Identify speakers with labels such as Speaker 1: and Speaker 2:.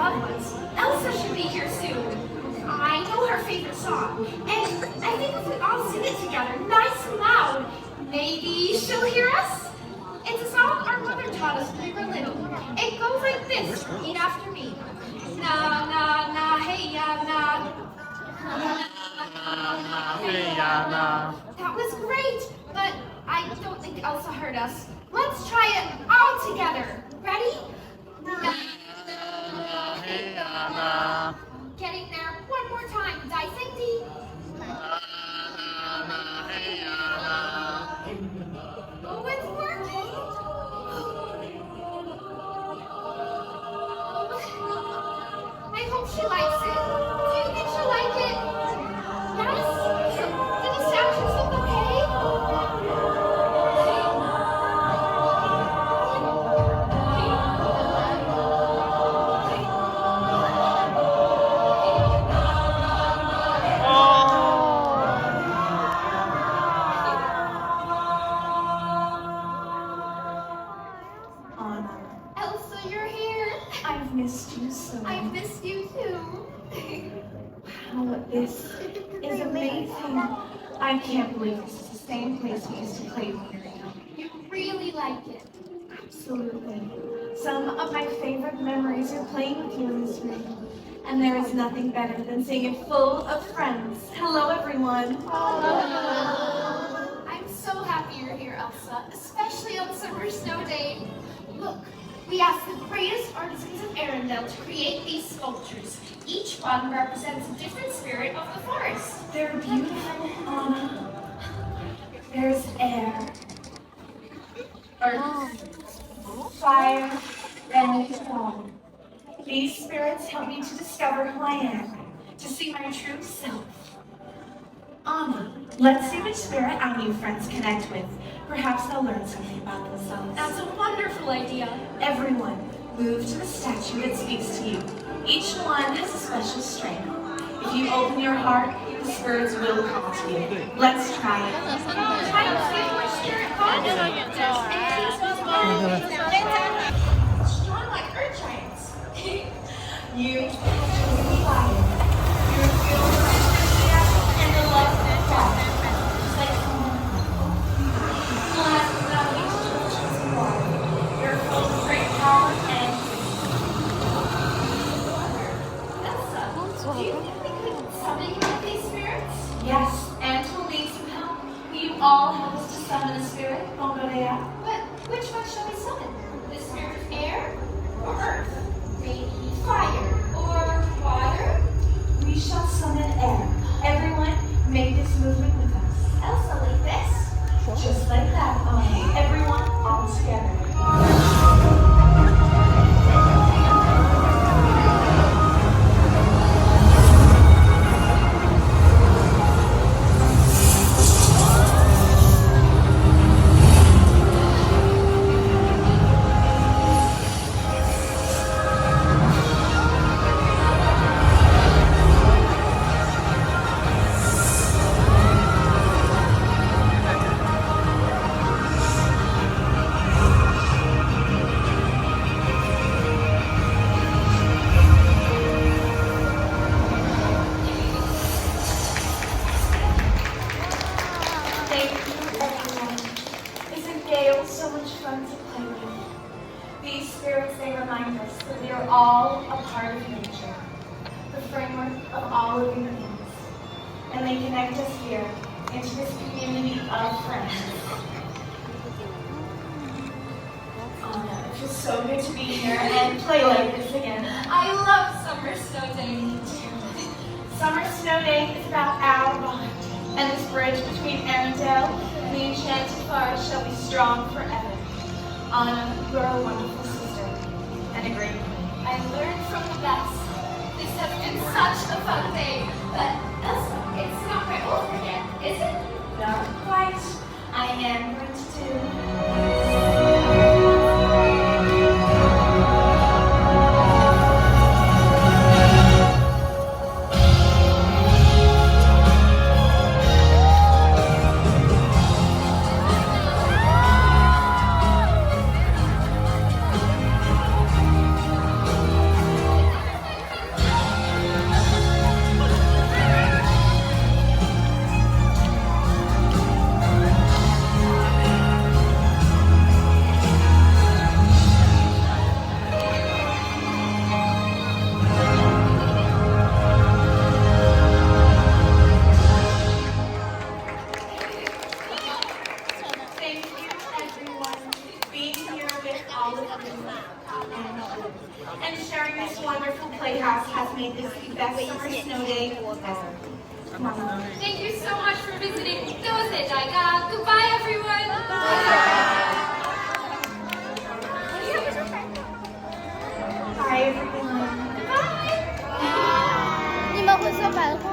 Speaker 1: loved ones. Elsa should be here soon. I know her favorite song, and I think if we all sing it together, nice and loud, maybe she'll hear us. It's a song our mother taught us when we were little. It goes like this, repeat after me. Na na na, hey ya na.
Speaker 2: Hey ya na.
Speaker 1: That was great, but I don't think Elsa heard us. Let's try it all together. Ready? Na
Speaker 2: Hey ya na.
Speaker 1: Getting there one more time. Dissecting.
Speaker 2: Hey ya na.
Speaker 1: Oh, it's working. I hope she likes it. Do you think she'll like it? Yes? Did the sound check look okay? Elsa, you're here.
Speaker 3: I've missed you so.
Speaker 1: I've missed you too.
Speaker 3: Wow, this is amazing. I can't believe this is the same place we used to play when we were young.
Speaker 1: You really like it.
Speaker 3: Absolutely. Some of my favorite memories are playing with you in this room. And there is nothing better than seeing it full of friends. Hello, everyone.
Speaker 1: I'm so happy you're here, Elsa, especially on Summer Snow Day. Look, we asked the greatest artisans of Arendelle to create these sculptures. Each one represents a different spirit of the forest.
Speaker 3: They're beautiful, Anna. There's air, earth, fire, and water. These spirits help me to discover who I am, to see my true self. Anna, let's see which spirit our new friends connect with. Perhaps they'll learn something about themselves.
Speaker 1: That's a wonderful idea.
Speaker 3: Everyone, move to the statue that speaks to you. Each one has a special strength. If you open your heart, the spirits will come to you. Let's try it.
Speaker 1: Try to see which spirit calls you. Strong like earth giants.
Speaker 3: You choose fire. You're filled with enthusiasm and the love of God. Just like someone. Last but not least, you're choosing water. You're full of great power and
Speaker 1: Elsa, do you think we could summon one of these spirits?
Speaker 3: yes, and we'll need some help. Will you all help us to summon a spirit? Bongorea?
Speaker 1: But which one shall we summon? The spirit of air or earth? Maybe fire or water?
Speaker 3: We shall summon air. Everyone, make this movement with us.
Speaker 1: Elsa, like this?
Speaker 3: Just like that. Okay, everyone, all together. Thank you, everyone. Isn't Gale so much fun to play with? These spirits, they remind us that we are all a part of nature, the framework of all living beings. And they connect us here into this community of friends. Anna, it feels so good to be here and play like this again.
Speaker 1: I love Summer Snow Day.
Speaker 3: Summer Snow Day is about our bond, and this bridge between Arendelle and the enchanted forest shall be strong forever. Anna, you are a wonderful sister and a great queen.
Speaker 1: I learned from the best. This has been such a fun day. But Elsa, it's not quite over yet, is it?
Speaker 3: Not quite. I am going to do. And sharing this wonderful playhouse has made this the best summer snow day ever.
Speaker 1: Thank you so much for visiting. 多謝大家. Goodbye, everyone.
Speaker 3: Bye, everyone.
Speaker 1: Goodbye.
Speaker 4: 你们会说白话